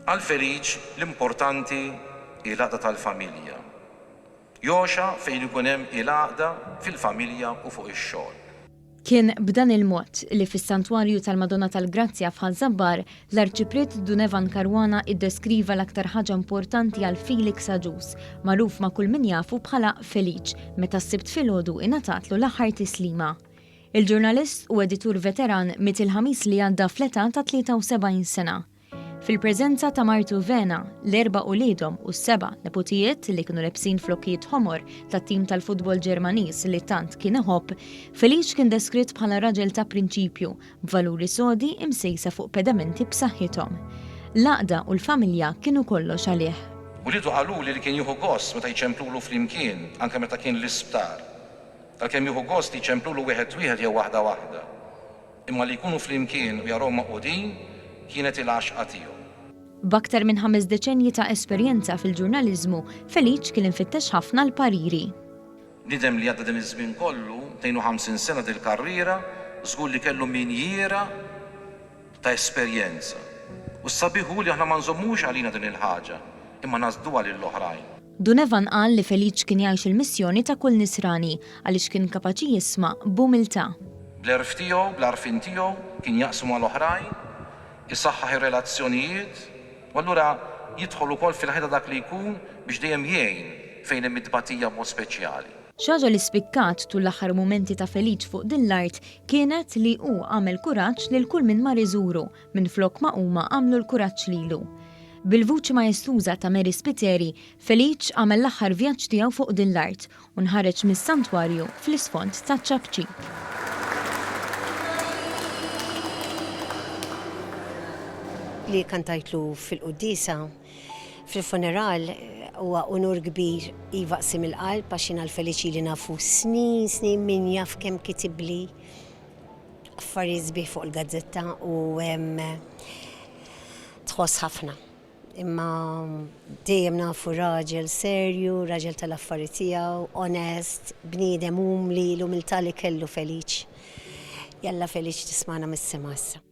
Għal Feliċ l-importanti il-għaqda tal-familja. Joxa fejn ikun hemm il-għaqda fil-familja u fuq ix-xogħol. Kien b'dan il-mod li fis-Santwarju tal-Madonna tal-Grazzja f'Ħalżabbar l-Arċipriet Dunevan Karwana iddeskriva l-aktar ħaġa importanti għal Felix Aġus, magħruf ma' kull min jafu bħala Feliċ, meta s-sibt filgħodu ingħatatlu l-aħħar tislima. Il-ġurnalist u editur veteran mit il-ħamis li għadda fl-età ta' 73 sena. Fil-preżenza ta' martu Vena, l-4 uliedhom u s-7 nepotijiet li kienu lebsin flokkijiet ħomor tat-tim tal-futbol Ġermaniż li tant kien iħobb, Feliċ kien deskritt bħala raġel ta' prinċipju, b'valuri sodi imsejsa fuq pedamenti b'saħħithom. L-għaqda u l-familja kienu kollox għalih. Ulidu qaluli li kien jieħu gost meta jċemplulu flimkien, anke meta kien l-isptar. Għalkemm jieħu gost jċemplulu wieħed jew waħda. Imma li jkunu flimkien u jarhom maqudin kienet il-għaxqa tiegħu. B'aktar minn 5 deċenji ta' esperjenza fil-ġurnaliżmu, Feliċ kien infittex ħafna l-pariri. Nidem li għadda din iż-żmien kollu, 52 sena dil-karriera, żgur li kellu minjiera ta' esperjenza. U s-sabiħu li aħna ma nżommux għalina din il-ħaġa, imma nażduha lill-oħrajn. Dunevan qal li Feliċ kien jgħix il-missjoni ta' kull nisrani għaliex kien kapaċi jisma' b'umiltà. Bl-erf tiegħu, bl-arfin tiegħu kien jaqsmu mal-oħrajn, isaħħaħ ir-relazzjonijiet, u allura jidħol ukoll fil-ħeda dak li jkun biex dejjem jgħin fejn hemm id-tbatija mod speċjali. Xi ħaġa li spikkat tul l-aħħar mumenti ta' Feliċ fuq din l-art kienet li hu għamel kuraġġ lil kull min mar iżuru minflok ma huma għamlu l-kuraġġ lilu. Bil-vuċi majestuża ta' Mary Spiteri, Feliċ għamel l-aħħar vjaġġ tiegħu fuq din l-art u nħareġ mis-santwarju fl-isfond ta' ċabċib. Li kantajtlu fil-Quddisa, fil-funeral, huwa unur kbir jivaqsim il-qalb għax jiena l-Feliċi li nafu snin min jaf kemm kitibli affarijiet sbieħ fuq il-gazzetta u tħoss ħafna. Imma dejjem nafu raġel serju, raġel tal-affarijiet tiegħu, onest, bniedem umli l-umiltà li kellu Feliċ. Jalla Feliċ tismana mis-sema issa.